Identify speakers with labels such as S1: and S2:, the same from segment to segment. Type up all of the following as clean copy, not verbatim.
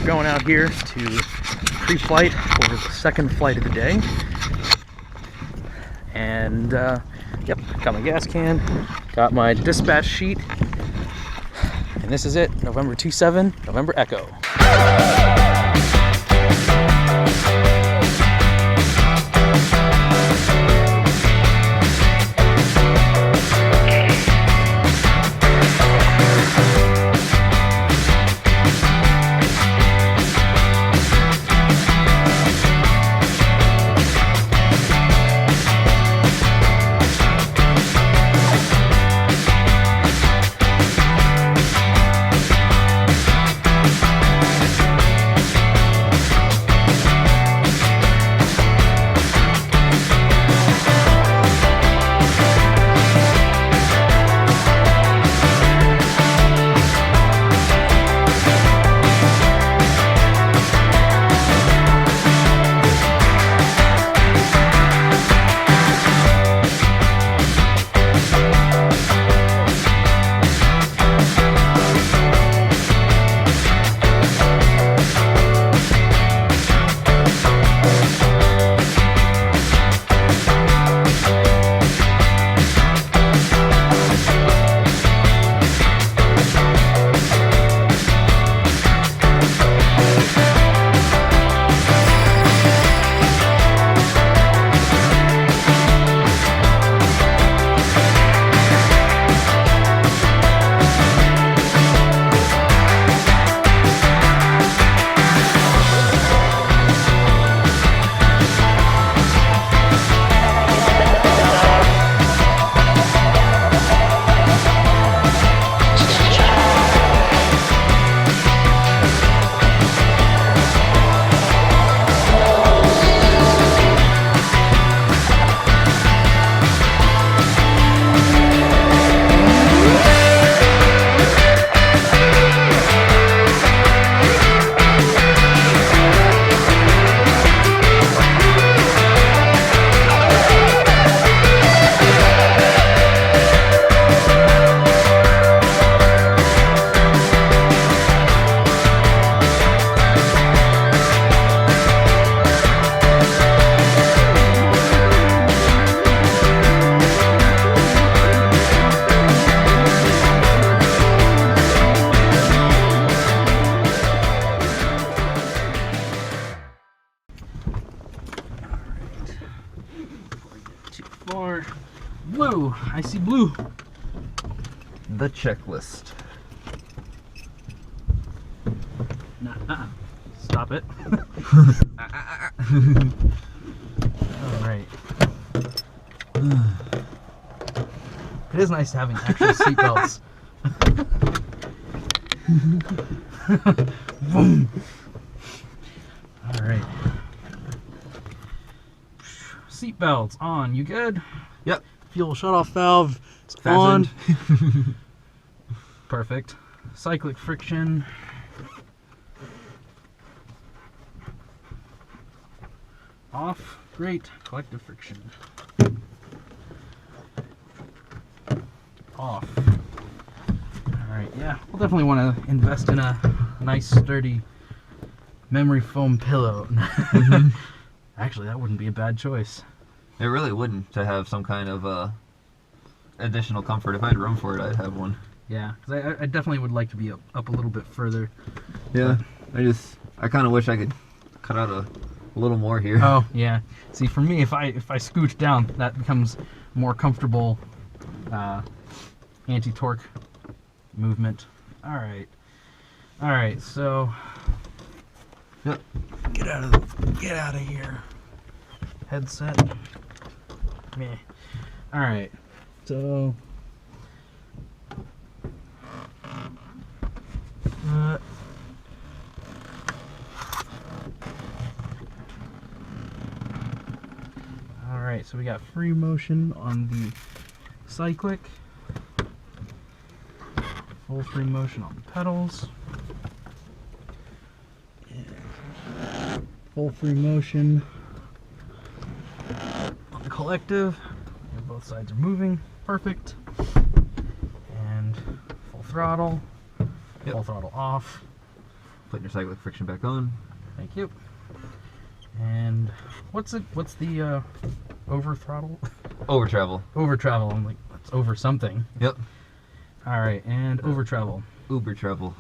S1: we're going out here to pre-flight for the second flight of the day. And yep, got my gas can, got my dispatch sheet, and this is it, November 27, November Echo. Blue, I see blue.
S2: The checklist.
S1: Nah, stop it. Alright. It is nice having actual seatbelts. Boom. Alright. Seatbelts on, you good?
S2: Yep.
S1: Fuel shutoff valve is on. Perfect. Cyclic friction. Off. Great. Collective friction. Off. Alright, yeah. We'll definitely want to invest in a nice, sturdy memory foam pillow. Actually, that wouldn't be a bad choice.
S2: It really wouldn't, to have some kind of additional comfort. If I had room for it, I'd have one.
S1: Yeah, because I definitely would like to be up a little bit further.
S2: Yeah, I kind of wish I could cut out a little more here.
S1: Oh, yeah. See, for me, if I scooch down, that becomes more comfortable anti-torque movement. Alright, so...
S2: Yep.
S1: Get out of here. Headset. Meh. Alright, so... Alright, so we got free motion on the cyclic, full free motion on the pedals, and full free motion on the collective. Both sides are moving, perfect. And full throttle,
S2: yep.
S1: Full throttle off,
S2: Putting your cyclic friction back on.
S1: Thank you. And what's the over throttle?
S2: Over travel.
S1: Over travel. I'm like, it's over something.
S2: Yep.
S1: All right, and over travel.
S2: Uber travel.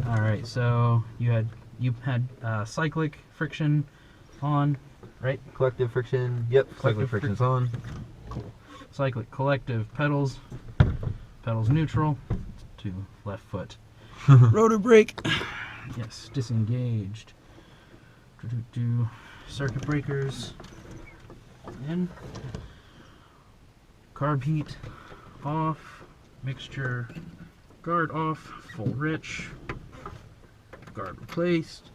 S1: All right, so you had cyclic friction on, right?
S2: Collective friction. Yep. Cyclic friction's on.
S1: Cool. Cyclic collective pedals neutral to left foot. Rotor brake. Yes, disengaged. Circuit breakers in. Carb heat off. Mixture guard off. Full rich. Guard replaced.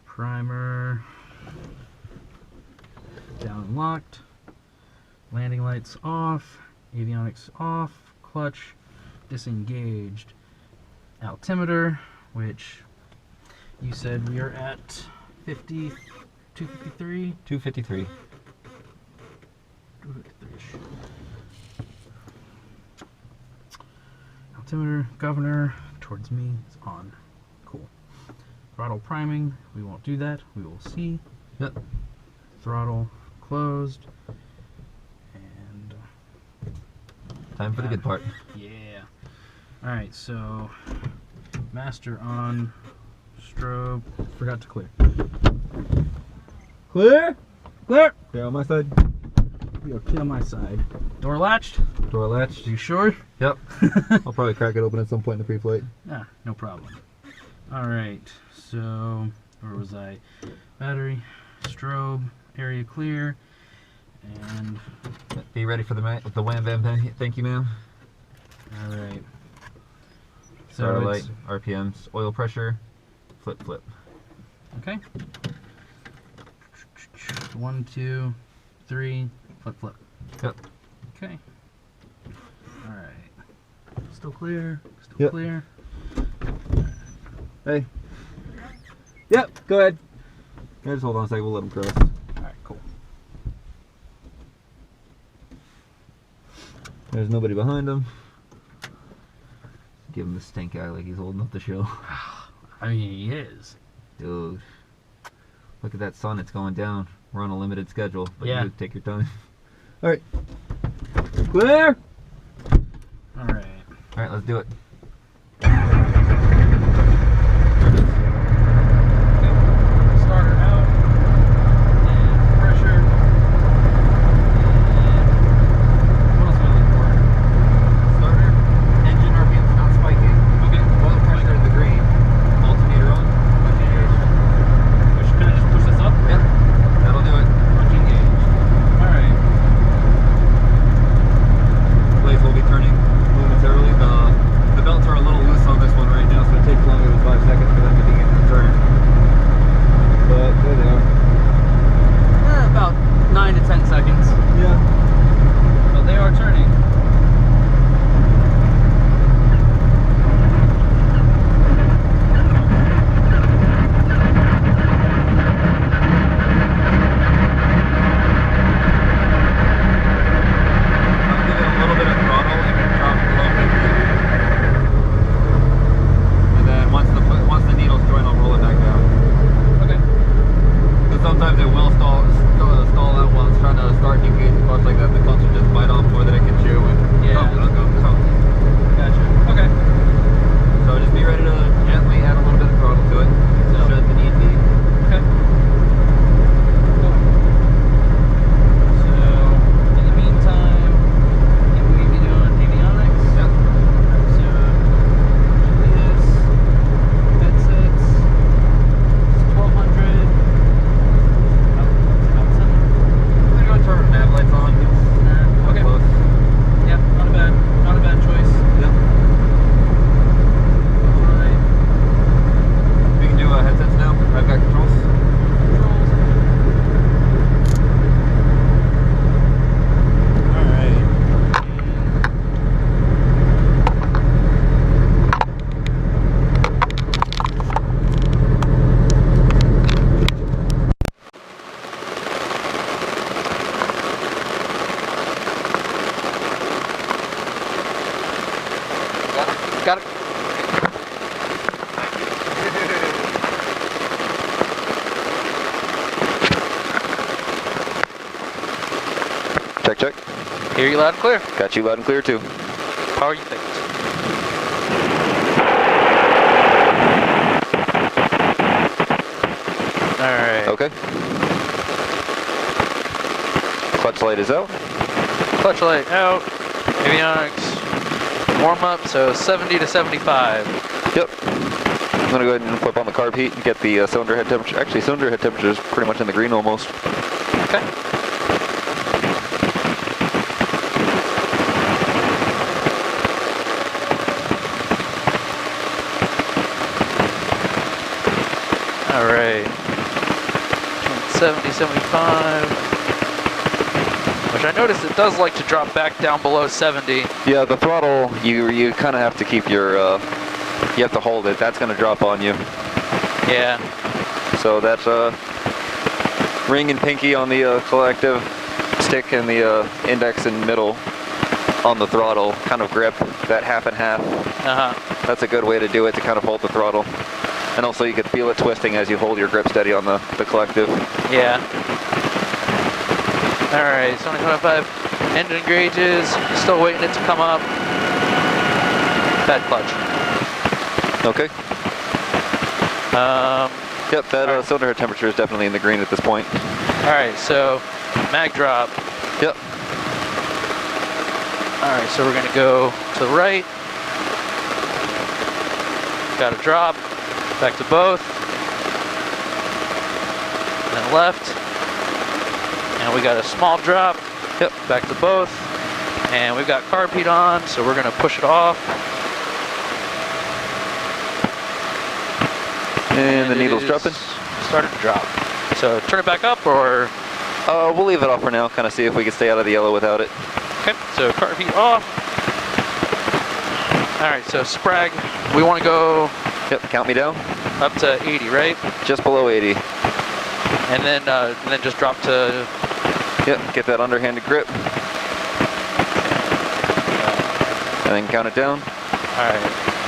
S1: Primer down and locked. Landing lights off. Avionics off. Clutch disengaged. Altimeter, which you said we are at 253.
S2: 253.
S1: 253-ish. Altimeter, governor, towards me, is on. Cool. Throttle priming, we won't do that. We will see.
S2: Yep.
S1: Throttle closed. And
S2: Time for the good part.
S1: yeah. Alright, so master on, strobe, forgot to clear.
S2: Clear?
S1: Clear!
S2: Clear on my side.
S1: We are clear on my side. Door latched?
S2: Door latched.
S1: Are you sure?
S2: Yep. I'll probably crack it open at some point in the pre-flight.
S1: Ah, no problem. Alright, so where was I? Battery, strobe, area clear, and
S2: Be ready for the wham bam. Thank you, ma'am.
S1: alright.
S2: Starter
S1: So
S2: light,
S1: it's
S2: RPMs, oil pressure, flip.
S1: okay. 1, 2, 3, flip.
S2: Yep.
S1: Okay. Alright. Still clear. Still
S2: Yep.
S1: clear.
S2: Hey. Yep. Go ahead. Yeah, just hold on a second. We'll let him cross.
S1: Alright, cool.
S2: There's nobody behind him. Give him the stink eye like he's holding up the show.
S1: I mean, he is.
S2: Dude. Look at that sun. It's going down. We're on a limited schedule. But
S1: Yeah.
S2: you take your time. Alright. Clear!
S1: Alright.
S2: Alright, let's do it.
S1: Starter out. And pressure. And what else am I looking for?
S2: Starter. Engine RPM's not spiking.
S1: Okay.
S2: Oil pressure in the green. Alternator on. Push engaged.
S1: Which can I just push this up?
S2: Yep. That'll do it.
S1: Punch engaged. Alright.
S2: Blades will be turning momentarily. The
S3: Check, check.
S4: Hear you loud and clear.
S3: Got you loud and clear too.
S4: How are you thinking? Alright.
S3: Okay. Clutch light is out.
S4: Clutch light out. Avionics. Warm up, so 70 to 75.
S3: Yep. I'm gonna go ahead and flip on the carb heat and get the cylinder head temperature. Actually, cylinder head temperature is pretty much in the green almost.
S4: Okay. Alright. 70, 75. Which I noticed it does like to drop back down below 70.
S3: Yeah, the throttle, you kind of have to keep your, you have to hold it. That's gonna drop on you.
S4: Yeah.
S3: So that's ring and pinky on the collective stick and the index and middle on the throttle. Kind of grip that half and half.
S4: Uh-huh.
S3: That's a good way to do it, to kind of hold the throttle. And also you can feel it twisting as you hold your grip steady on the collective.
S4: Yeah. Alright, 75 engine gauges. Still waiting it to come up. Bad clutch.
S3: Okay. Yep, that cylinder head temperature is definitely in the green at this point.
S4: Alright, so mag drop.
S3: Yep.
S4: Alright, so we're gonna go to the right. Got a drop. Back to both. And then left. And we got a small drop.
S3: Yep.
S4: Back to both. And we've got carb heat on, so we're gonna push it off.
S3: And the needle's
S4: it
S3: dropping.
S4: Started to drop. So turn it back up, or?
S3: We'll leave it off for now, kind of see if we can stay out of the yellow without it.
S4: Okay, so carb heat off. Alright, so sprag, we want to go
S3: Yep, count me down.
S4: up to 80, right?
S3: Just below 80.
S4: And then just drop to...
S3: Yep, get that underhanded grip. And then count it down.
S4: Alright,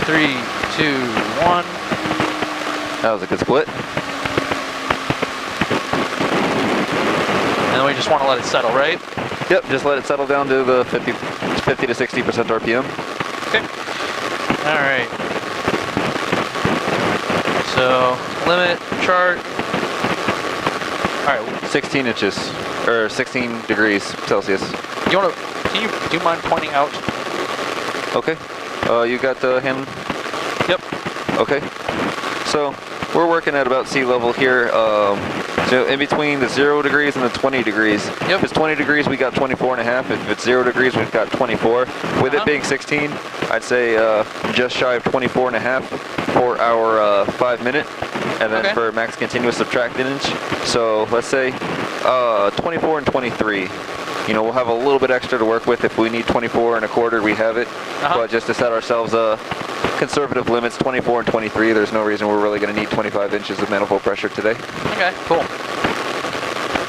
S4: 3, 2, 1.
S3: That was a good split.
S4: And then we just want to let it settle, right?
S3: Yep, just let it settle down to the 50 to 60% RPM.
S4: Okay. Alright. So, limit, chart. Alright.
S3: 16 inches, or 16 degrees Celsius.
S4: Do you mind pointing out?
S3: Okay. You got the hand?
S4: Yep.
S3: Okay. So, we're working at about sea level here. So in between the 0 degrees and the 20 degrees.
S4: Yep.
S3: If it's 20 degrees, we got 24 and a half. If it's 0 degrees, we've got 24. With it being 16, I'd say just shy of 24 and a half for our 5 minute. And then for max continuous subtractance. So let's say 24 and 23. You know, we'll have a little bit extra to work with. If we need 24 and a quarter, we have it. But just to set ourselves conservative limits, 24 and 23, there's no reason we're really going to need 25 inches of manifold pressure today.
S4: Okay, cool.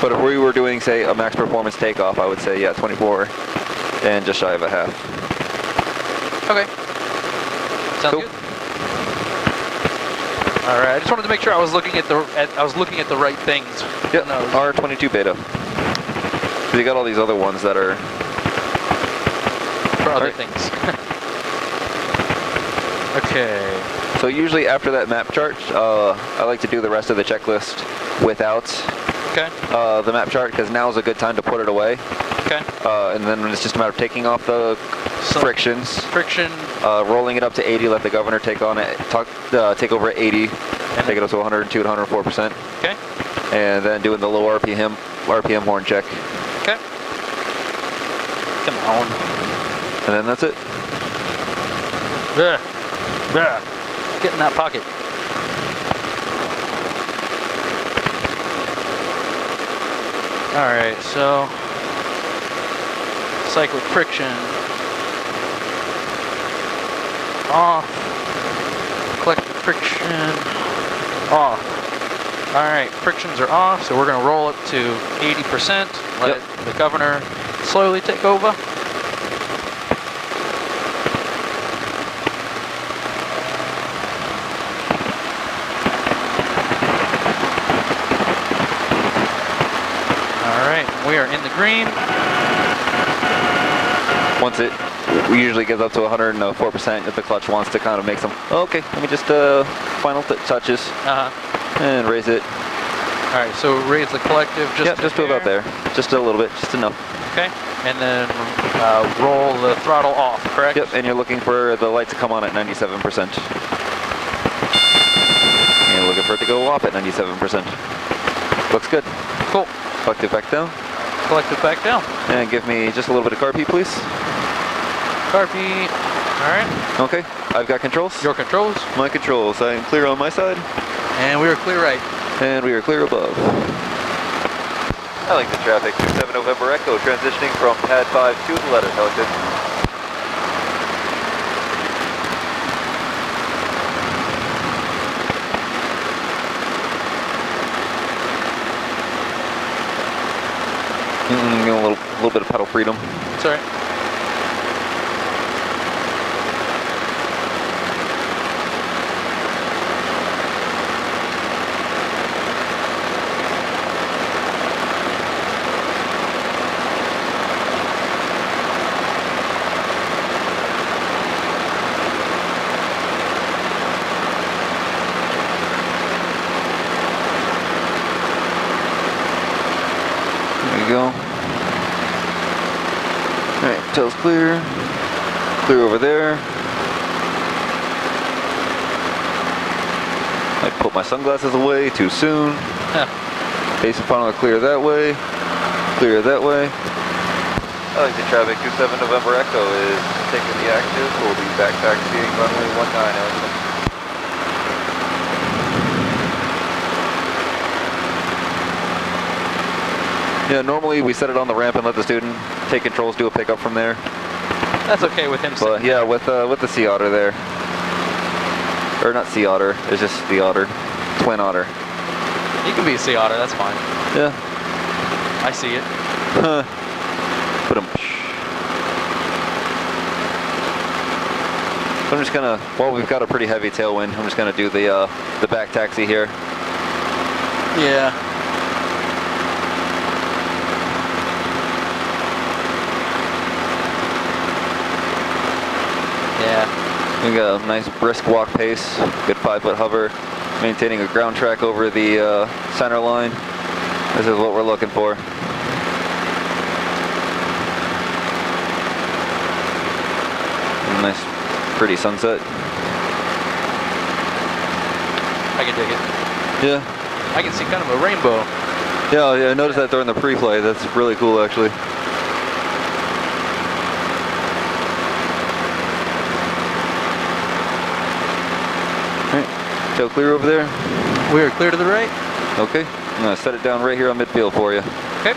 S3: But if we were doing, say, a max performance takeoff, I would say, yeah, 24 and just shy of a half.
S4: Okay. Sounds
S3: Cool.
S4: good. All right. I just wanted to make sure I was looking at the right things.
S3: Yep. R22 beta. So you got all these other ones that are
S4: For other things. Okay.
S3: So usually after that map chart, I like to do the rest of the checklist without the map chart, because now is a good time to put it away.
S4: Okay.
S3: And then it's just a matter of taking off the frictions.
S4: Friction.
S3: Rolling it up to 80, let the governor take on it, take over at 80, take it up to 102 to 104%.
S4: Okay.
S3: And then doing the low RPM horn check.
S4: Okay. Come on.
S3: And then that's it.
S4: Yeah. Yeah. Get in that pocket. All right, so cyclic friction off, collective friction off. All right, frictions are off, so we're gonna roll it to 80%. Let the governor slowly take over. We are in the green.
S3: once it usually gets up to 104%, if the clutch wants to kind of make some, okay, let me just final touches and raise it.
S4: All right, so raise the collective
S3: Just to about there, just a little bit, just enough.
S4: Okay, and then roll the throttle off, correct?
S3: Yep, and you're looking for the light to come on at 97%. And you're looking for it to go off at 97%. Looks good.
S4: Cool.
S3: Collective back down.
S4: Collective back down.
S3: And give me just a little bit of carb heat, please.
S4: Carb heat. All right.
S3: Okay, I've got controls.
S4: Your controls.
S3: My controls. I am clear on my side.
S4: And we are clear right.
S3: And we are clear above. I like the traffic. 27 November Echo, transitioning from pad 5 to the letter Pelican. Get a little bit of pedal freedom.
S4: It's all right.
S3: Go. Alright, tail's clear. Clear over there. I put my sunglasses away too soon. Base and final clear that way. Clear that way. I like the traffic. 27 November Echo is taking the active. We'll be back taxiing runway 19. Yeah, normally we set it on the ramp and let the student take controls, do a pickup from there.
S4: That's okay with him.
S3: But yeah, with the Sea Otter there. Or not Sea Otter, it's just the Otter. Twin Otter.
S4: You can be a Sea Otter, that's fine.
S3: Yeah.
S4: I see it.
S3: Put 'em. So I'm just gonna, well, we've got a pretty heavy tailwind. I'm just gonna do the back taxi here.
S4: Yeah.
S3: We got a nice brisk walk pace, good 5-foot hover, maintaining a ground track over the center line. This is what we're looking for. A nice, pretty sunset.
S4: I can dig it.
S3: Yeah.
S4: I can see kind of a rainbow.
S3: Yeah, I noticed that during the pre-flight. That's really cool, actually. Tail clear over there?
S4: We are clear to the right.
S3: Okay. I'm going to set it down right here on midfield for you.
S4: Okay.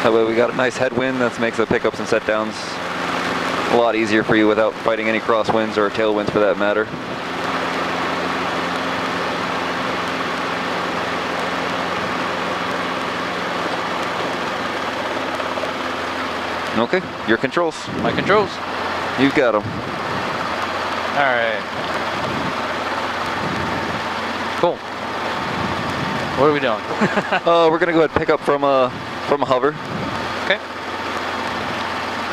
S3: That way we got a nice headwind that makes the pickups and set downs a lot easier for you without fighting any crosswinds or tailwinds for that matter. Okay, your controls.
S4: My controls.
S3: You've got them.
S4: All right. Cool. What are we doing?
S3: We're gonna go ahead and pick up from a hover.
S4: Okay.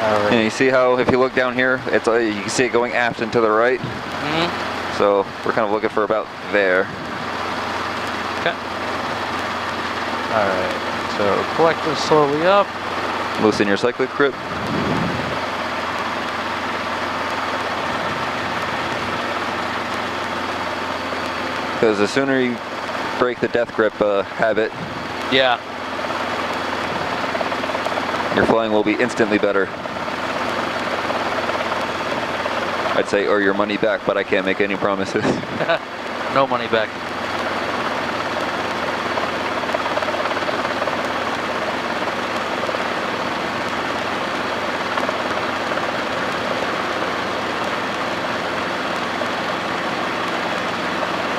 S4: All right.
S3: And you see how, if you look down here, it's you can see it going aft and to the right.
S4: Mm-hmm.
S3: So we're kind of looking for about there.
S4: Okay. All right. So collect this slowly up.
S3: Loosen your cyclic grip. Because the sooner you break the death grip habit,
S4: Yeah.
S3: your flying will be instantly better. I'd say, or your money back, but I can't make any promises.
S4: No money back.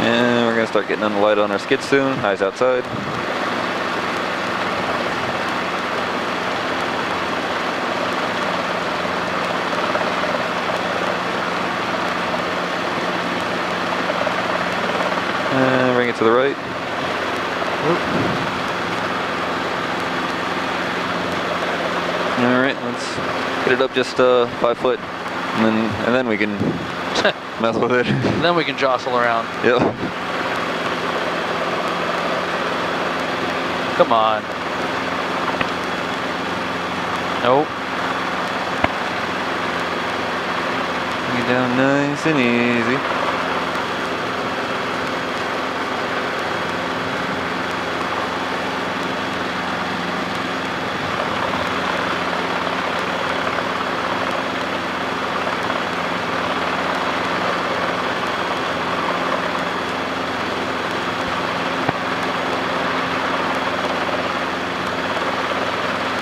S3: And we're gonna start getting on the light on our skid soon. Eyes outside. to the right. All right, let's get it up just 5 foot, and then we can mess with it.
S4: Then we can jostle around.
S3: Yep.
S4: Come on. Nope.
S3: Bring it down nice and easy.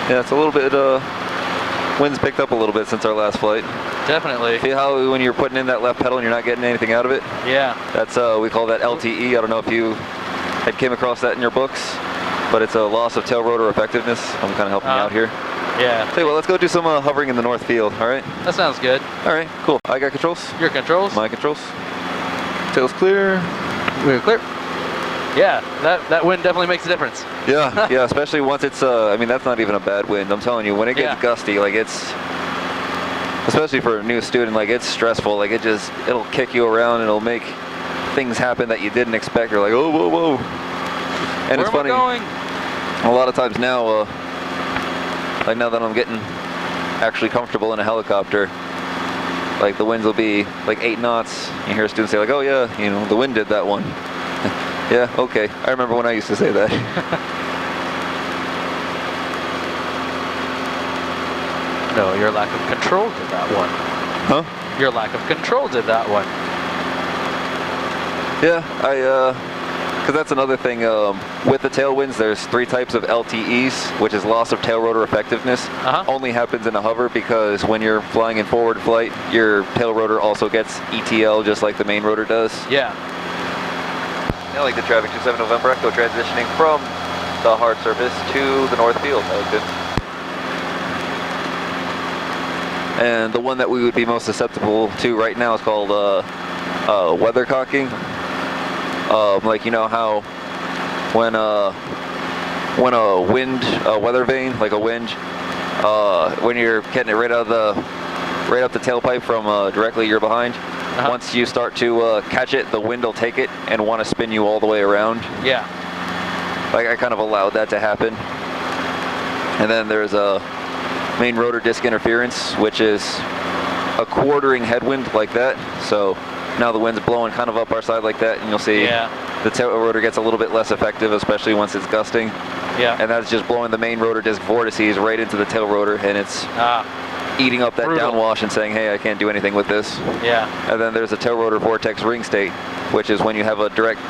S3: Yeah, it's a little bit, wind's picked up a little bit since our last flight.
S4: Definitely.
S3: See how when you're putting in that left pedal and you're not getting anything out of it?
S4: Yeah.
S3: That's, we call that LTE. I don't know if you had came across that in your books, but it's a loss of tail rotor effectiveness. I'm kind of helping you out here.
S4: Yeah.
S3: Tell you what, let's go do some hovering in the north field, all right?
S4: That sounds good.
S3: All right, cool. I got controls.
S4: Your controls?
S3: My controls. Tail's clear.
S4: We're clear. Yeah, that wind definitely makes a difference.
S3: Yeah, yeah, especially once it's, I mean, that's not even a bad wind. I'm telling you, when it gets gusty, like it's, especially for a new student, like it's stressful. Like it'll kick you around and it'll make things happen that you didn't expect. You're like, oh, whoa, whoa. And
S4: Where
S3: it's funny,
S4: am I going?
S3: a lot of times now, like now that I'm getting actually comfortable in a helicopter, like the winds will be like 8 knots. You hear students say like, oh yeah, you know, the wind did that one. Yeah, okay. I remember when I used to say that.
S4: No, your lack of control did that one.
S3: Huh?
S4: Your lack of control did that one.
S3: Yeah, because that's another thing. With the tailwinds, there's 3 types of LTEs, which is loss of tail rotor effectiveness. Only happens in a hover because when you're flying in forward flight, your tail rotor also gets ETL just like the main rotor does.
S4: Yeah.
S3: I like the traffic 27 November Echo transitioning from the hard surface to the north field. That was good. And the one that we would be most susceptible to right now is called weathercocking. Like you know how when a wind, weather vane, like a wind, when you're getting it right up the tailpipe from directly you're behind. Once you start to catch it, the wind will take it and want to spin you all the way around.
S4: Yeah.
S3: Like I kind of allowed that to happen. And then there's a main rotor disc interference, which is a quartering headwind like that. So now the wind's blowing kind of up our side like that, and you'll see the tail rotor gets a little bit less effective, especially once it's gusting.
S4: Yeah.
S3: And that's just blowing the main rotor disc vortices right into the tail rotor, and it's eating up that downwash and saying, hey, I can't do anything with this.
S4: Yeah.
S3: And then there's a tail rotor vortex ring state, which is when you have a direct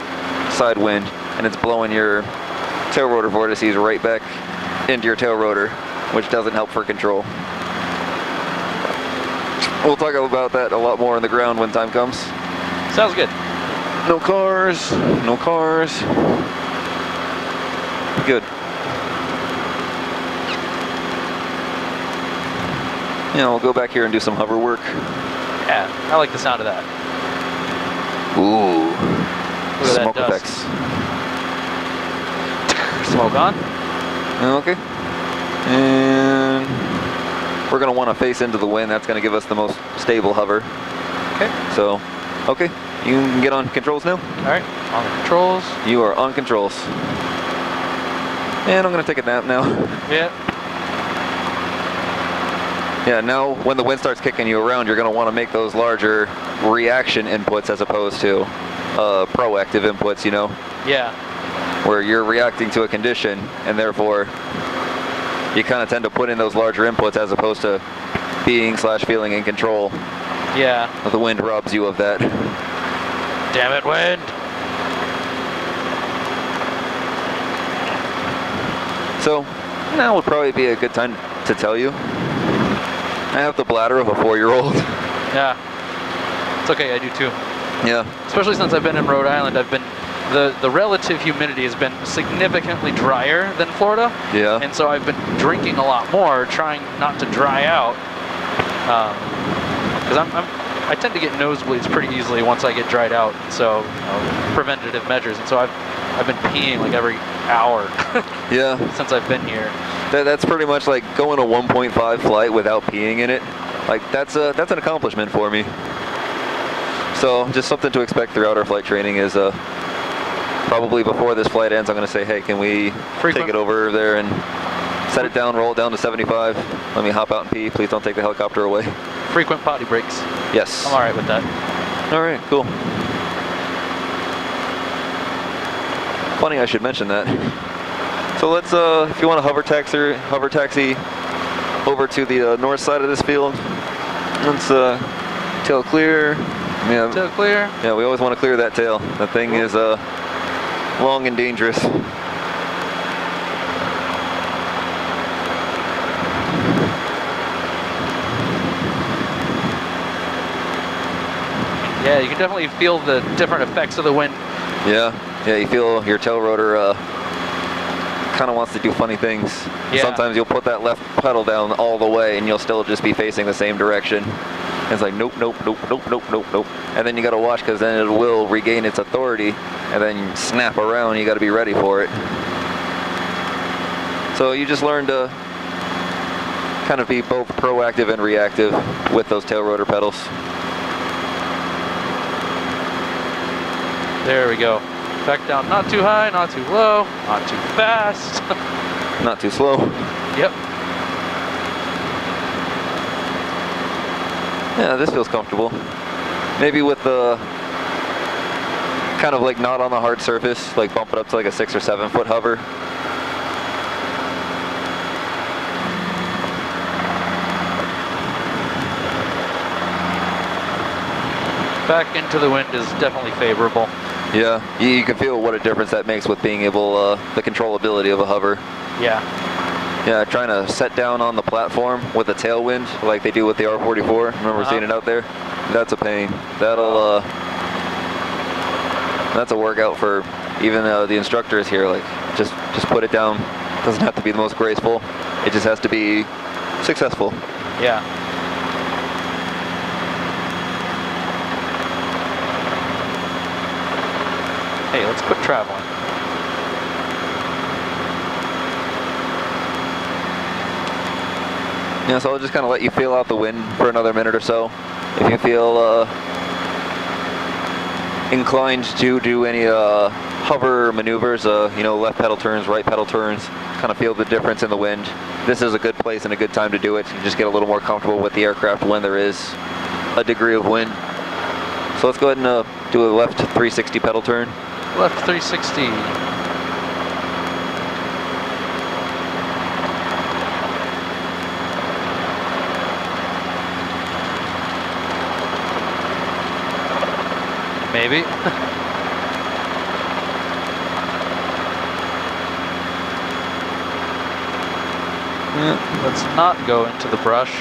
S3: side wind and it's blowing your tail rotor vortices right back into your tail rotor, which doesn't help for control. We'll talk about that a lot more on the ground when time comes.
S4: Sounds good.
S3: No cars, no cars. Good. Yeah, we'll go back here and do some hover work.
S4: Yeah, I like the sound of that.
S3: Ooh.
S4: Look at
S3: Smoke
S4: that dust.
S3: effects.
S4: Smoke on.
S3: Okay. And we're going to want to face into the wind. That's going to give us the most stable hover.
S4: Okay.
S3: So, okay. You can get on controls now.
S4: All right. On the controls.
S3: You are on controls. And I'm going to take a nap now.
S4: Yeah.
S3: Yeah, now when the wind starts kicking you around, you're going to want to make those larger reaction inputs as opposed to proactive inputs, you know?
S4: Yeah.
S3: Where you're reacting to a condition, and therefore you kind of tend to put in those larger inputs as opposed to being/feeling in control.
S4: Yeah.
S3: The wind robs you of that.
S4: Damn it, wind.
S3: So now would probably be a good time to tell you. I have the bladder of a 4-year-old.
S4: Yeah. It's okay, I do too.
S3: Yeah.
S4: Especially since I've been in Rhode Island, the relative humidity has been significantly drier than Florida.
S3: Yeah.
S4: And so I've been drinking a lot more, trying not to dry out. Because I tend to get nosebleeds pretty easily once I get dried out. So preventative measures, and so I've been peeing like every hour
S3: Yeah.
S4: since I've been here.
S3: That's pretty much like going a 1.5 flight without peeing in it. Like that's an accomplishment for me. So just something to expect throughout our flight training is probably before this flight ends, I'm going to say, hey, can we take it over there and set it down, roll it down to 75. Let me hop out and pee. Please don't take the helicopter away.
S4: Frequent potty breaks.
S3: Yes.
S4: I'm all right with that.
S3: All right, cool. Funny I should mention that. So let's, if you want to hover taxi over to the north side of this field. Let's tail clear. Yeah.
S4: Tail clear.
S3: Yeah, we always want to clear that tail. That thing is long and dangerous.
S4: Yeah, you can definitely feel the different effects of the wind.
S3: Yeah, you feel your tail rotor kind of wants to do funny things.
S4: Yeah.
S3: Sometimes you'll put that left pedal down all the way and you'll still just be facing the same direction. And it's like nope, nope, nope, nope, nope, nope, nope. And then you got to watch because then it will regain its authority and then snap around. You got to be ready for it. So you just learn to kind of be both proactive and reactive with those tail rotor pedals.
S4: There we go. Back down, not too high, not too low, not too fast.
S3: Not too slow.
S4: Yep.
S3: Yeah, this feels comfortable. Maybe with the kind of like not on the hard surface, like bump it up to like a 6 or 7 foot hover.
S4: Back into the wind is definitely favorable.
S3: Yeah, you can feel what a difference that makes with being able, the controllability of a hover.
S4: Yeah.
S3: Yeah, trying to set down on the platform with a tailwind like they do with the R44. Remember seeing it out there? That's a pain. That'll, that's a workout for even the instructors here. Like, just put it down. Doesn't have to be the most graceful. It just has to be successful.
S4: Yeah. Hey, let's quit traveling.
S3: Yeah, so I'll just kind of let you feel out the wind for another minute or so. If you feel inclined to do any hover maneuvers, you know, left pedal turns, right pedal turns, kind of feel the difference in the wind. This is a good place and a good time to do it. You just get a little more comfortable with the aircraft when there is a degree of wind. So let's go ahead and do a left 360 pedal turn.
S4: Left 360. Maybe.
S3: Yeah.
S4: Let's not go into the brush.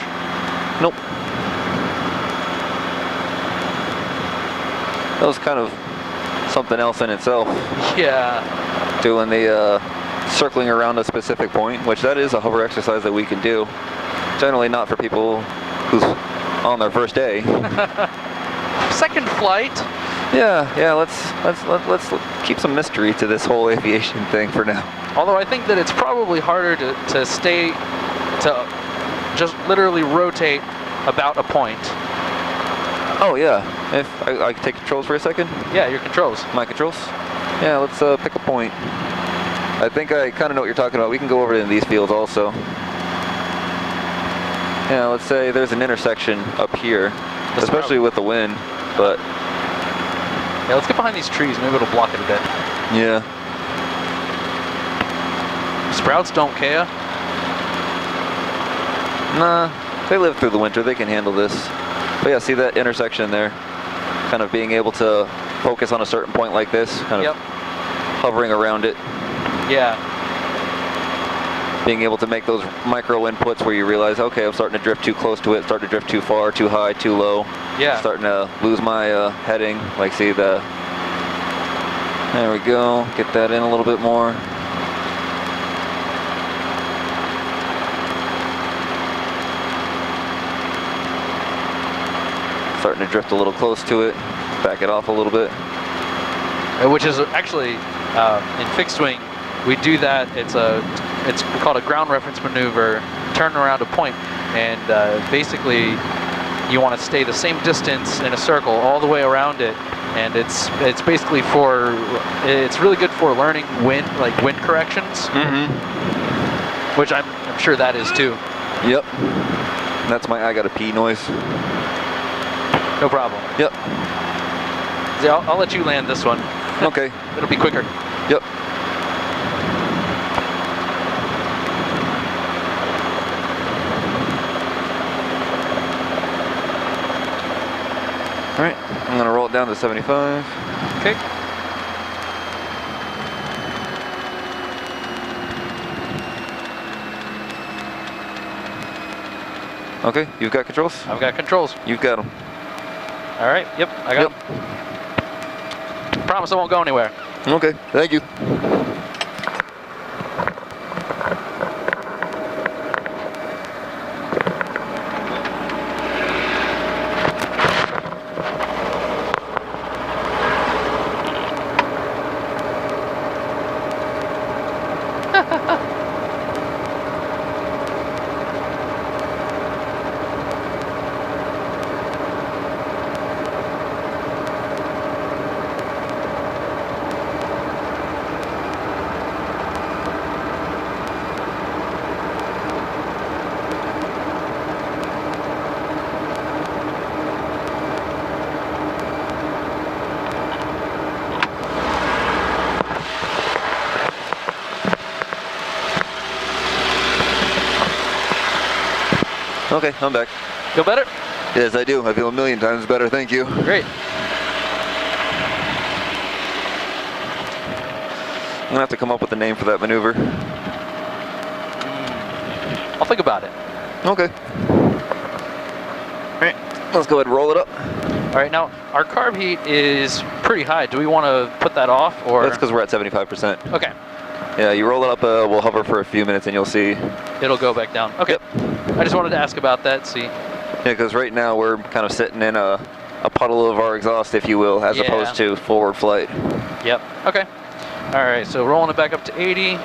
S3: Nope. That was kind of something else in itself.
S4: Yeah.
S3: Doing the circling around a specific point, which that is a hover exercise that we can do. Generally not for people who's on their first day.
S4: Second flight.
S3: Yeah. Let's keep some mystery to this whole aviation thing for now.
S4: Although I think that it's probably harder to stay, to just literally rotate about a point.
S3: Oh yeah. If I can take controls for a second.
S4: Yeah, your controls.
S3: My controls. Yeah. Let's pick a point. I think I kind of know what you're talking about. We can go over in these fields also. Yeah. Let's say there's an intersection up here, especially with the wind, but.
S4: Yeah, let's get behind these trees. Maybe it'll block it a bit.
S3: Yeah.
S4: Sprouts don't care.
S3: Nah, they live through the winter. They can handle this. But yeah, see that intersection there? Kind of being able to focus on a certain point like this, kind of hovering around it.
S4: Yeah.
S3: Being able to make those micro inputs where you realize, okay, I'm starting to drift too close to it, starting to drift too far, too high, too low.
S4: Yeah.
S3: Starting to lose my heading. Like, see the. There we go. Get that in a little bit more. starting to drift a little close to it. Back it off a little bit.
S4: Which is actually, in fixed wing, we do that. It's called a ground reference maneuver, turn around a point, and basically you want to stay the same distance in a circle all the way around it. And it's basically it's really good for learning wind corrections, which I'm sure that is too.
S3: Yep. That's my I gotta pee noise.
S4: No problem.
S3: Yep.
S4: See, I'll let you land this one.
S3: Okay.
S4: It'll be quicker.
S3: Yep. All right, I'm gonna roll it down to 75.
S4: Okay.
S3: Okay, you've got controls?
S4: I've got controls.
S3: You've got them.
S4: All right. Yep. I got them. Promise I won't go anywhere.
S3: Okay, thank you. Okay, I'm back.
S4: Feel better?
S3: Yes, I do. I feel a million times better. Thank you.
S4: Great.
S3: I'm gonna have to come up with a name for that maneuver.
S4: I'll think about it.
S3: Okay. All right, let's go ahead and roll it up.
S4: All right, now our carb heat is pretty high. Do we want to put that off, or?
S3: That's because we're at 75%.
S4: Okay.
S3: Yeah, you roll it up, we'll hover for a few minutes and you'll see.
S4: It'll go back down. Okay.
S3: Yep.
S4: I just wanted to ask about that, see.
S3: Yeah, because right now we're kind of sitting in a puddle of our exhaust, if you will, as opposed to forward flight.
S4: Yep. Okay. All right, so rolling it back up to 80.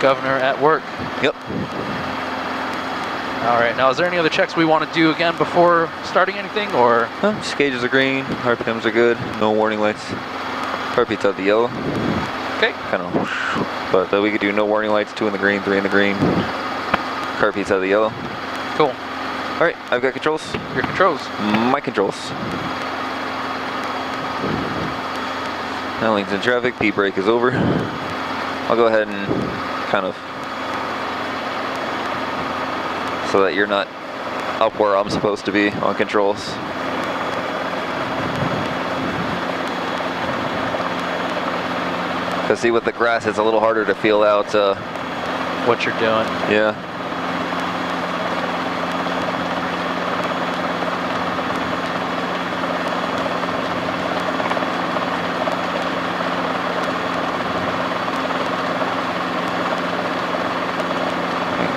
S4: Governor at work.
S3: Yep.
S4: All right, now is there any other checks we want to do again before starting anything, or?
S3: Just gauges are green, RPMs are good, no warning lights. Heartbeats out the yellow.
S4: Okay.
S3: Kind of whoosh. But we could do no warning lights, 2 in the green, 3 in the green. Heartbeats out of the yellow.
S4: Cool.
S3: All right, I've got controls.
S4: Your controls.
S3: My controls. Now lane's in traffic, P brake is over. I'll go ahead and kind of, so that you're not up where I'm supposed to be on controls. Because see, with the grass, it's a little harder to feel out
S4: what you're doing.
S3: Yeah.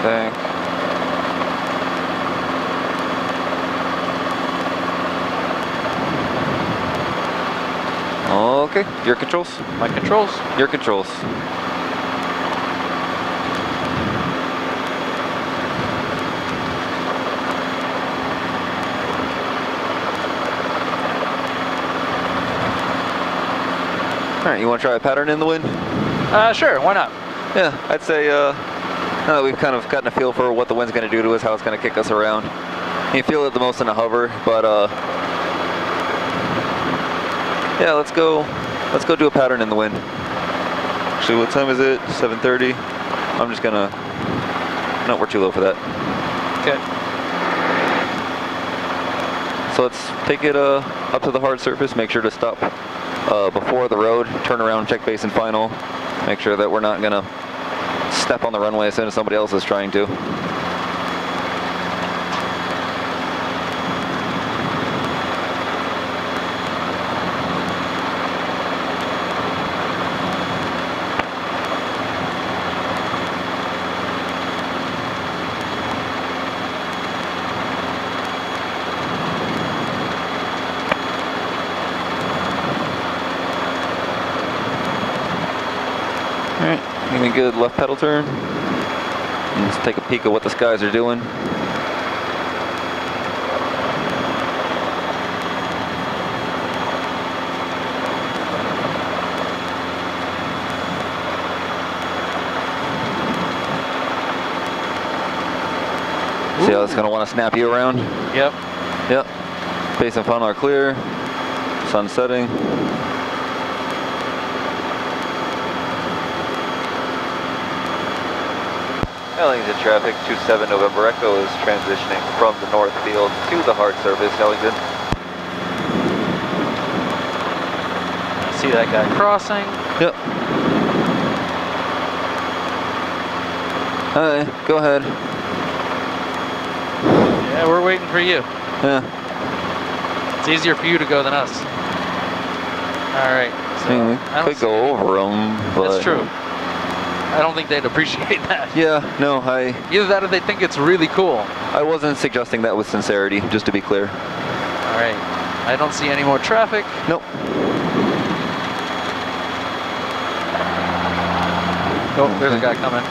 S3: Back. Okay, your controls.
S4: My controls.
S3: Your controls. All right, you want to try a pattern in the wind?
S4: Sure, why not?
S3: Yeah, I'd say now that we've kind of gotten a feel for what the wind's going to do to us, how it's going to kick us around. You feel it the most in a hover, but yeah, let's go do a pattern in the wind. Actually, what time is it? 7:30. I'm just gonna, no, we're too low for that.
S4: Okay.
S3: So let's take it up to the hard surface, make sure to stop before the road, turn around, check base and final, make sure that we're not gonna step on the runway as soon as somebody else is trying to. Alright, give me a good left pedal turn. And let's take a peek at what the skies are doing. See how it's going to want to snap you around?
S4: Yep.
S3: Yep. Base and funnel are clear. Sun setting. Ellington traffic, 27 November Echo is transitioning from the north field to the hard surface, Ellington.
S4: I see that guy crossing.
S3: Yep. Hi, go ahead.
S4: Yeah, we're waiting for you.
S3: Yeah.
S4: It's easier for you to go than us. All right. So
S3: We
S4: I don't
S3: could go over them, but...
S4: That's true. I don't think they'd appreciate that.
S3: Yeah, no,
S4: Either that or they think it's really cool.
S3: I wasn't suggesting that with sincerity, just to be clear.
S4: All right. I don't see any more traffic.
S3: Nope.
S4: Oh, there's a guy coming.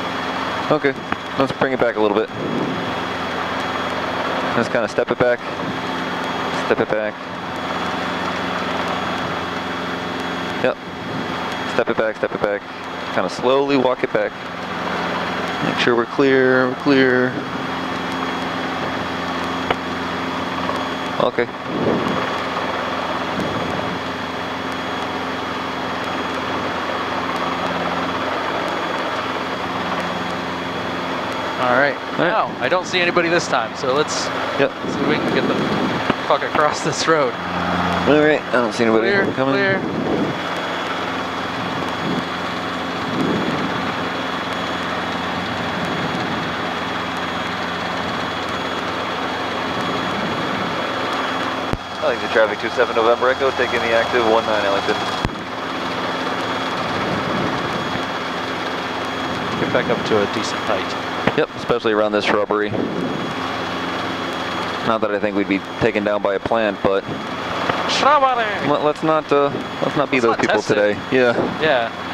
S3: Okay, let's bring it back a little bit. Just kind of step it back. Step it back. Yep. Step it back, step it back. Kind of slowly walk it back. Make sure we're clear, we're clear. Okay.
S4: All right. Now, I don't see anybody this time, so let's see if we can get the fuck across this road.
S3: All right, I don't see anybody
S4: Clear,
S3: coming.
S4: clear.
S3: Ellington traffic 27 November Echo, taking the active 19 Ellington.
S4: Get back up to a decent height.
S3: Yep, especially around this shrubbery. Not that I think we'd be taken down by a plant, but
S4: Shrubbery!
S3: let's not be
S4: Let's
S3: those
S4: not
S3: people
S4: test it.
S3: today. Yeah.
S4: Yeah.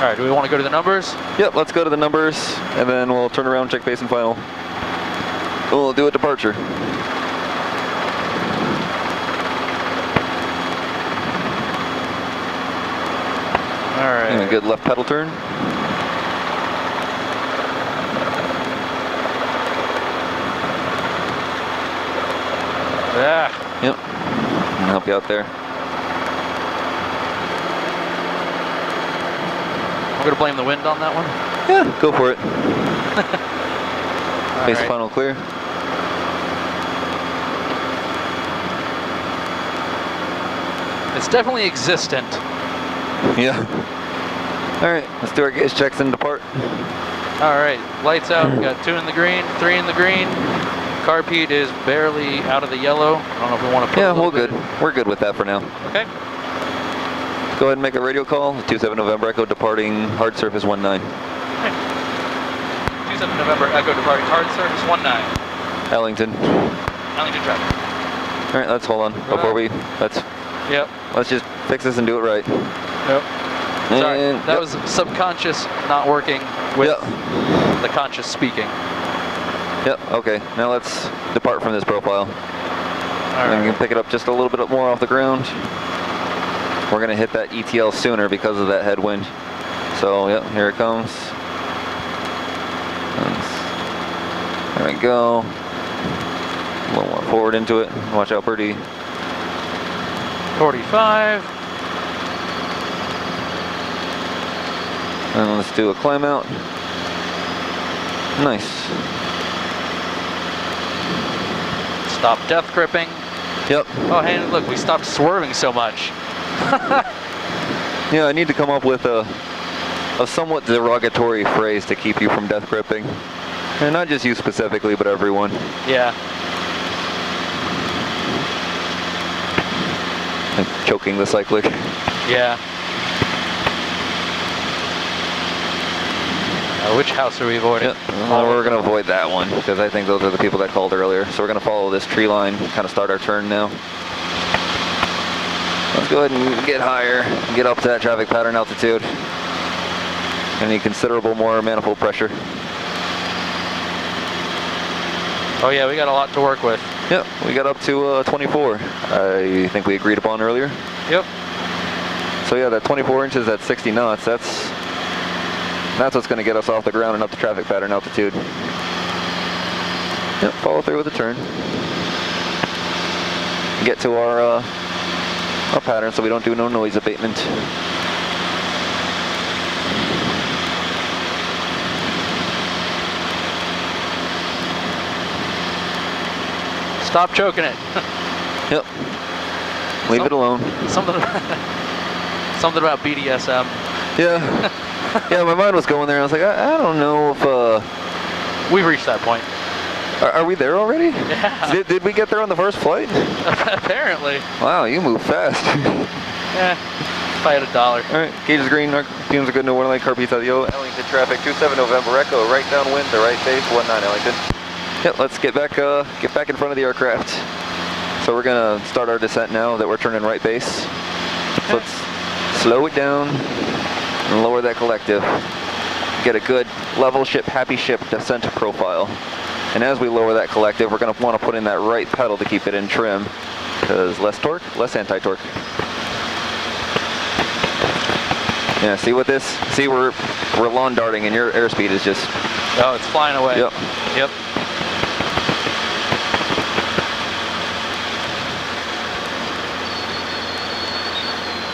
S4: All right, do we want to go to the numbers?
S3: Yep, let's go to the numbers, and then we'll turn around, check base and final. We'll do a departure.
S4: All right.
S3: And a good left pedal turn.
S4: Yeah.
S3: Yep. I'll help you out there.
S4: We're gonna blame the wind on that one.
S3: Yeah, go for it.
S4: All
S3: Base
S4: right.
S3: final clear.
S4: It's definitely existent.
S3: Yeah. All right, let's do our gauge checks and depart.
S4: All right, lights out. We got 2 in the green, 3 in the green. Carpete is barely out of the yellow. I don't know if we want to put
S3: Yeah,
S4: a little
S3: we're
S4: bit.
S3: good. We're good with that for now.
S4: Okay.
S3: Go ahead and make a radio call. 27 November Echo departing hard surface 19.
S4: 27 November Echo departing hard surface 19.
S3: Ellington.
S4: Ellington traffic.
S3: All right, let's hold on before we
S4: Yep.
S3: let's just fix this and do it right.
S4: Nope. Sorry,
S3: And,
S4: that was subconscious not working with the conscious speaking.
S3: Yep. Okay. Now let's depart from this profile.
S4: All
S3: And we
S4: right.
S3: can pick it up just a little bit more off the ground. We're gonna hit that ETL sooner because of that headwind. So yep, here it comes. There we go. A little more forward into it. Watch out, birdie.
S4: 45.
S3: And let's do a climb out. Nice.
S4: Stop death gripping.
S3: Yep.
S4: Oh, hey, look, we stopped swerving so much.
S3: Yeah, I need to come up with a somewhat derogatory phrase to keep you from death gripping. And not just you specifically, but everyone.
S4: Yeah.
S3: Like choking the cyclic.
S4: Yeah. Which house are we avoiding?
S3: Yep. Well, we're going to avoid that one because I think those are the people that called earlier. So we're going to follow this tree line, kind of start our turn now. Let's go ahead and get higher, get up to that traffic pattern altitude. I need considerable more manifold pressure.
S4: Oh yeah, we got a lot to work with.
S3: Yep, we got up to 24. I think we agreed upon earlier.
S4: Yep.
S3: So yeah, that 24 inches at 60 knots, that's what's going to get us off the ground and up to traffic pattern altitude. Yep, follow through with the turn. Get to our pattern so we don't do no noise abatement.
S4: Stop choking it.
S3: Yep. Leave it alone.
S4: Something about BDSM.
S3: Yeah. Yeah, my mind was going there. I was like, I don't know if...
S4: We've reached that point.
S3: Are we there already?
S4: Yeah.
S3: Did we get there on the first flight?
S4: Apparently.
S3: Wow, you move fast.
S4: Yeah. If I had $1.
S3: All right, gauge is green. Our fumes are good. No warning light. Car beats out the yellow. Ellington traffic. 27 November Echo. Right downwind to right base. 19 Ellington. Yep. Let's get back in front of the aircraft. So we're gonna start our descent now that we're turning right base. So let's slow it down and lower that collective. Get a good level ship, happy ship descent profile. And as we lower that collective, we're going to want to put in that right pedal to keep it in trim, because less torque, less anti-torque. Yeah, see what this? See, we're lawn darting, and your airspeed is just...
S4: Oh, it's flying away.
S3: Yep.
S4: Yep.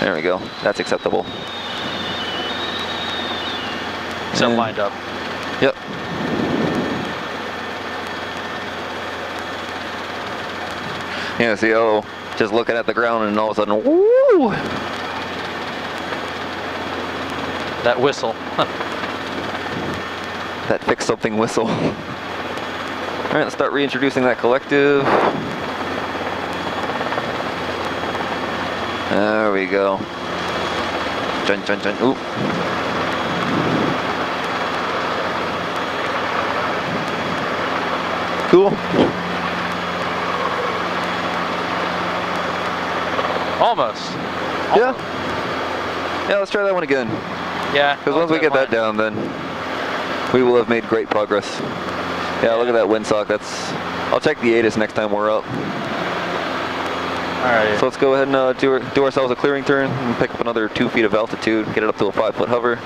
S3: There we go. That's acceptable.
S4: So lined up.
S3: Yep. Yeah, see, just looking at the ground and all of a sudden, woo!
S4: That whistle.
S3: That fix something whistle. All right, let's start reintroducing that collective. There we go. Jun, jun, jun. Oop. Cool.
S4: Almost.
S3: Yeah. Yeah, let's try that one again.
S4: Yeah.
S3: Because once we get that down, then we will have made great progress. Yeah, look at that windsock. I'll check the ATIS next time we're up.
S4: Alright.
S3: So let's go ahead and do ourselves a clearing turn and pick up another 2 feet of altitude, get it up to a 5-foot hover.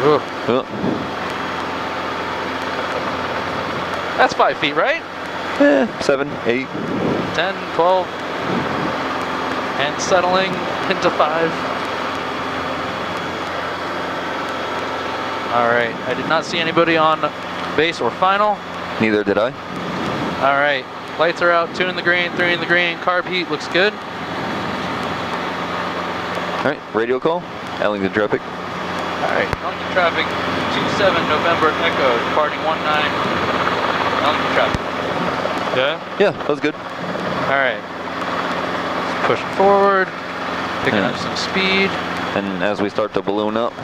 S4: Ooh.
S3: Oh.
S4: That's 5 feet, right?
S3: 7, 8.
S4: 10, 12. And settling into 5. Alright. I did not see anybody on base or final.
S3: Neither did I.
S4: Alright. Lights are out, 2 in the green, 3 in the green. Carb heat looks good.
S3: Alright, radio call. Ellington traffic.
S4: Alright, Ellington traffic, 27 November Echo, departing 19 Ellington traffic. Yeah?
S3: Yeah, that was good.
S4: Alright. Push forward, picking up some speed.
S3: And as we start to balloon up,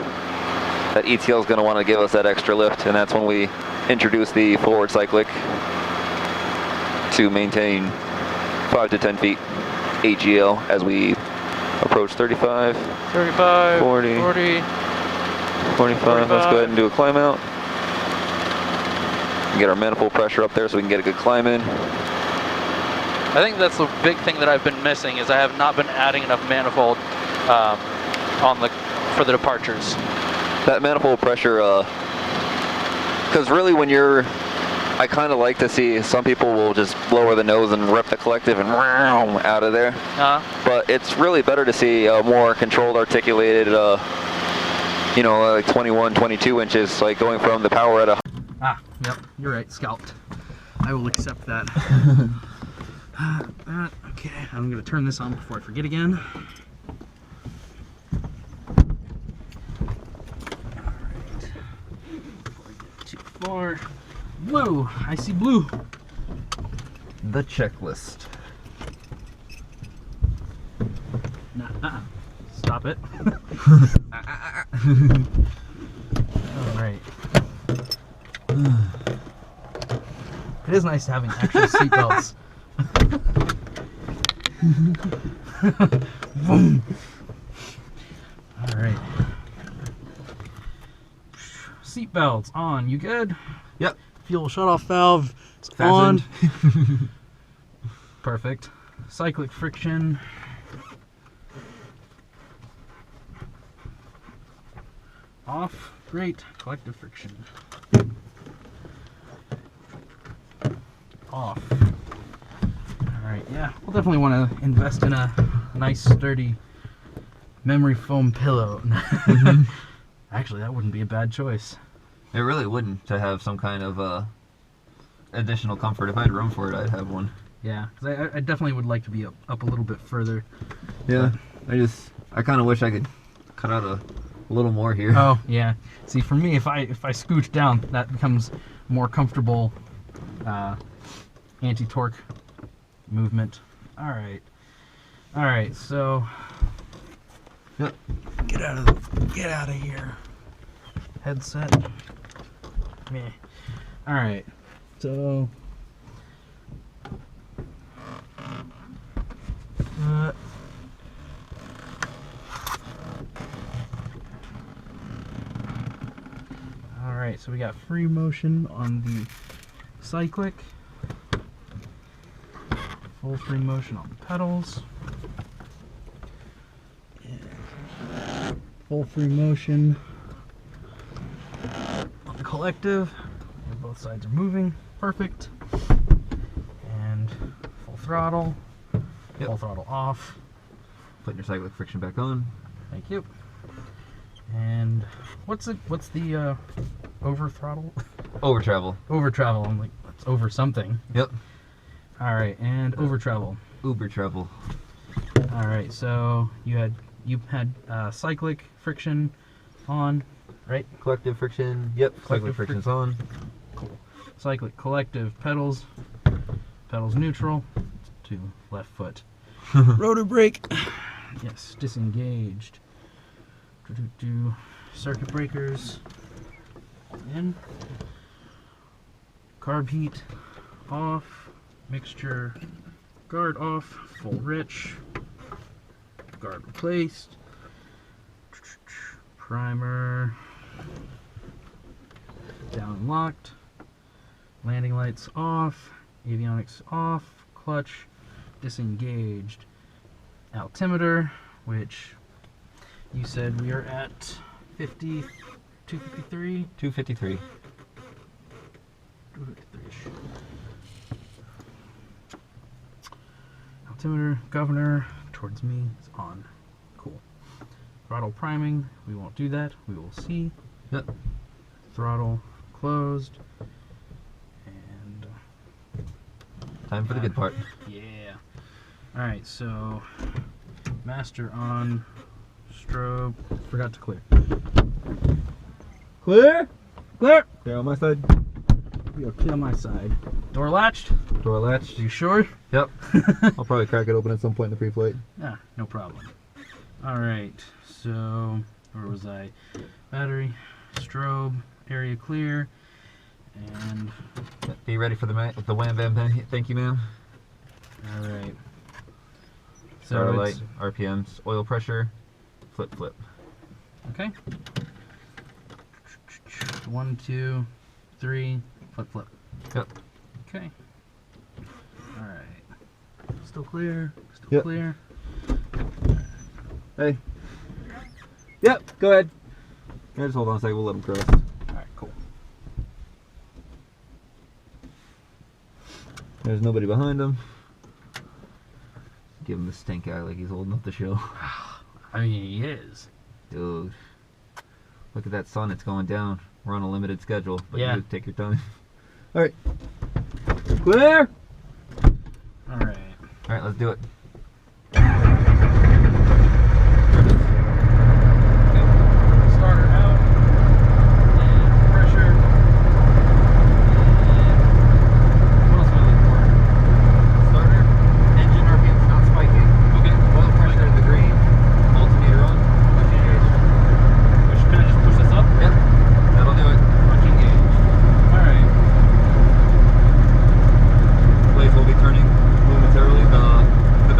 S3: that ETL is going to want to give us that extra lift, and that's when we introduce the forward cyclic to maintain 5 to 10 feet AGL as we approach 35,
S4: 35,
S3: 40,
S4: 40,
S3: 45. Let's go ahead and do a climb out. Get our manifold pressure up there so we can get a good climb in.
S4: I think that's the big thing that I've been missing is I have not been adding enough manifold for the departures.
S3: That manifold pressure, because really when I kind of like to see some people will just lower the nose and rip the collective and out of there. But it's really better to see more controlled, articulated, like 21, 22 inches, like going from the power at a...
S1: Ah, yep, you're right, scalped. I will accept that. Okay, I'm gonna turn this on before I forget again. Alright, before I get too far. Whoa, I see blue.
S2: The checklist.
S1: Nah, stop it. Alright. It is nice having actual seatbelts. Boom. Alright. Seatbelts on. You good?
S2: Yep.
S1: Fuel shutoff valve is
S2: Fastened.
S1: on. Perfect. Cyclic friction. Off. Great. Collective friction. Off. Alright, yeah. We'll definitely want to invest in a nice, sturdy memory foam pillow. Actually, that wouldn't be a bad choice.
S2: It really wouldn't, to have some kind of additional comfort. If I had room for it, I'd have one.
S1: Yeah, because I definitely would like to be up a little bit further.
S2: Yeah, I kind of wish I could cut out a little more here.
S1: Oh, yeah. See, for me, if I scooch down, that becomes more comfortable anti-torque movement. All right, so
S2: Yep.
S1: get out of here. Headset. Meh. All right, so all right, so we got free motion on the cyclic, full free motion on the pedals, and full free motion on the collective. Both sides are moving. Perfect. And full throttle.
S2: Yep.
S1: Full throttle off.
S2: Putting your cyclic friction back on.
S1: Thank you. And what's the over throttle?
S2: Over travel.
S1: Over travel. I'm like, it's over something.
S2: Yep.
S1: All right, and over travel.
S2: Uber travel.
S1: All right, so you had cyclic friction on, right?
S2: Collective friction. Yep. Cyclic
S1: Collective
S2: friction's on.
S1: Cool. Cyclic collective pedals neutral to left foot. Rotor brake. Yes, disengaged. Circuit breakers in. Carb heat off. Mixture guard off. Full rich. Guard replaced. Primer down locked. Landing lights off. Avionics off. Clutch disengaged. Altimeter, which you said we are at 253.
S2: 253.
S1: 253-ish. Altimeter, governor, towards me, is on. Cool. Throttle priming, we won't do that. We will see.
S2: Yep.
S1: Throttle closed. And
S2: Time for the good part.
S1: yeah. Alright, so master on, strobe, forgot to clear.
S2: Clear?
S1: Clear!
S2: Clear on my side.
S1: We are clear on my side. Door latched?
S2: Door latched.
S1: You sure?
S2: Yep. I'll probably crack it open at some point in the pre-flight.
S1: Yeah, no problem. Alright, so where was I? Battery, strobe, area clear, and
S2: Be ready for the wham bam thank you, ma'am.
S1: alright.
S2: Starter
S1: So
S2: light,
S1: it's
S2: RPMs, oil pressure, flip.
S1: okay. 1, 2, 3, flip.
S2: Yep.
S1: Okay. Alright. Still clear. Still
S2: Yep.
S1: clear.
S2: Hey. Yep, go ahead. Yeah, just hold on a second, we'll let him cross.
S1: Alright, cool.
S2: There's nobody behind him. Give him the stink eye like he's holding up the show.
S1: I mean, he is.
S2: Dude. Look at that sun, it's going down. We're on a limited schedule, but
S1: Yeah.
S2: you take your time. Alright. Clear!
S1: Alright.
S2: Alright, let's do it.
S1: Starter out. And pressure. And what else am I looking for?
S2: Starter, engine RPM's not spiking.
S1: Okay.
S2: Oil pressure in the green. Alternator on. Push engaged.
S1: Can I just push this up?
S2: Yep, that'll do it.
S1: Punch engaged. Alright.
S2: Blades will be turning momentarily. The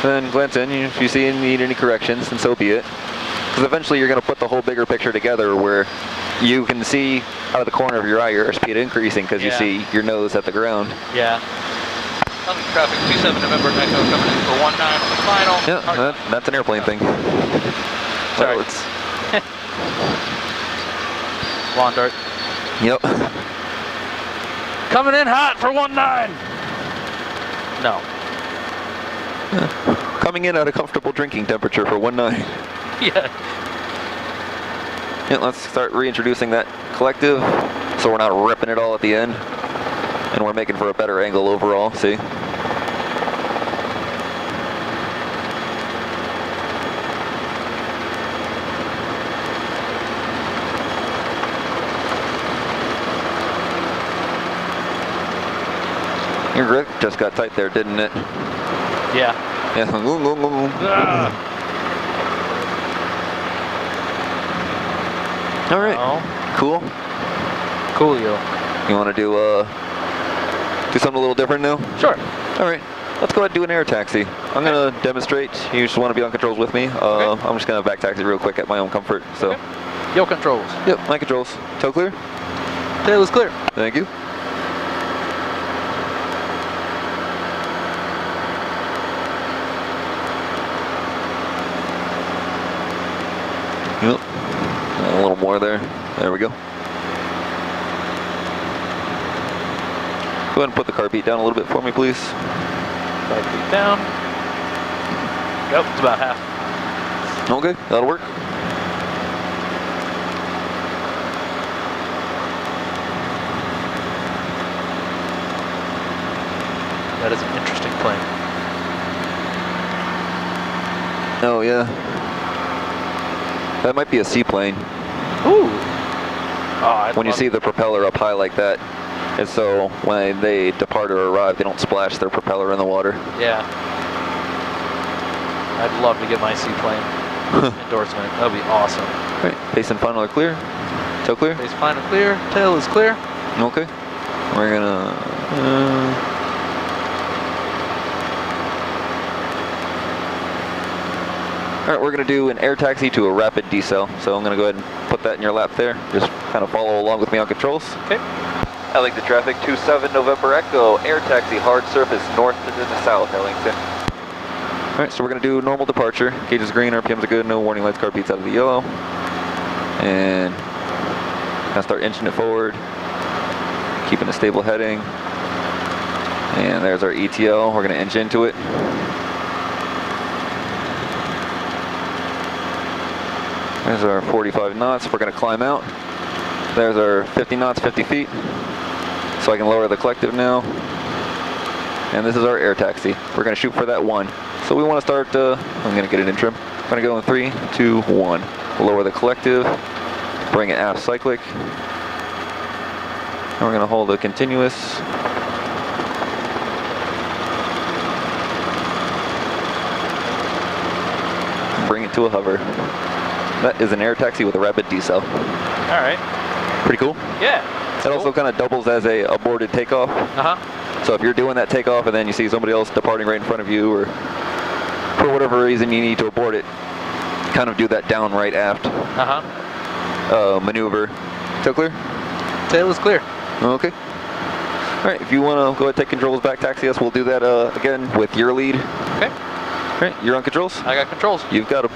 S3: then glance in. If you see you need any corrections, then so be it. Because eventually you're going to put the whole bigger picture together where you can see out of the corner of your eye your airspeed increasing because you see your nose at the ground.
S4: Yeah. London traffic 27 November Echo coming in for 19 for the final.
S3: Yeah, that's an airplane thing.
S4: Sorry.
S3: Well, it's...
S4: Lawn dart.
S3: Yep.
S4: Coming in hot for 19. No.
S3: Coming in at a comfortable drinking temperature for 19.
S4: Yeah.
S3: Yeah, let's start reintroducing that collective so we're not ripping it all at the end. And we're making for a better angle overall, see? Your grip just got tight there, didn't it?
S4: Yeah.
S3: Yeah. All right.
S4: Oh.
S3: Cool.
S4: Coolio.
S3: You want to do something a little different now?
S4: Sure.
S3: All right. Let's go ahead and do an air taxi. I'm going to demonstrate. You just want to be on controls with me.
S4: Okay.
S3: I'm just going to back taxi real quick at my own comfort. So.
S4: Okay. Yo controls.
S3: Yep, my controls. Toe clear?
S4: Tail is clear.
S3: Thank you. Yep. A little more there. There we go. Go ahead and put the car beat down a little bit for me, please.
S4: 5 feet down. Yep, it's about half.
S3: Okay, that'll work.
S4: That is an interesting plane.
S3: Oh, yeah. That might be a seaplane.
S4: Ooh. Oh,
S3: When you see the propeller up high like that, and so when they depart or arrive, they don't splash their propeller in the water.
S4: Yeah. I'd love to get my seaplane endorsement. That would be awesome.
S3: All right, base and final are clear. Toe clear?
S4: Base final clear. Tail is clear.
S3: Okay. We're gonna... All right, we're gonna do an air taxi to a rapid decel. So I'm gonna go ahead and put that in your lap there. Just kind of follow along with me on controls.
S4: Okay.
S3: I like the traffic. 27 November Echo, air taxi, hard surface, north to the south, Ellington. All right, so we're gonna do normal departure. Gauge is green, RPMs are good, no warning lights, car beats out of the yellow. And gonna start inching it forward, keeping a stable heading. And there's our ETL, we're gonna inch into it. There's our 45 knots, we're gonna climb out. There's our 50 knots, 50 feet. So I can lower the collective now. And this is our air taxi. We're gonna shoot for that 1. So we wanna start, I'm gonna get it in trim. I'm gonna go in 3, 2, 1. Lower the collective, bring it aft cyclic. And we're gonna hold a continuous. Bring it to a hover. That is an air taxi with a rapid decel.
S4: All right.
S3: Pretty cool.
S4: Yeah.
S3: It also kind of doubles as a aborted takeoff.
S4: Uh-huh.
S3: So if you're doing that takeoff and then you see somebody else departing right in front of you, or for whatever reason you need to abort it, kind of do that down right aft maneuver. Toe clear?
S4: Tail is clear.
S3: Okay. All right, if you want to go ahead and take controls back, taxi us, we'll do that again with your lead.
S4: Okay.
S3: All right, you're on controls?
S4: I got controls.
S3: You've got them.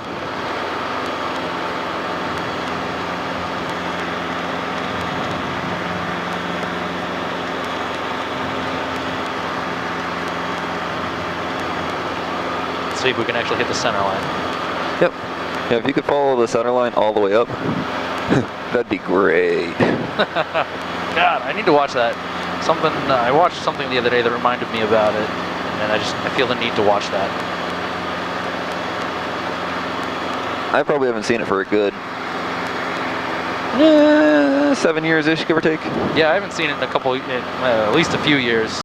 S4: See if we can actually hit the center line.
S3: Yep. Yeah, if you could follow the center line all the way up, that'd be great.
S4: God, I need to watch that. Something I watched something the other day that reminded me about it, and I feel the need to watch that.
S3: I probably haven't seen it for a good 7 years-ish, give or take.
S4: Yeah, I haven't seen it in a couple, at least a few years.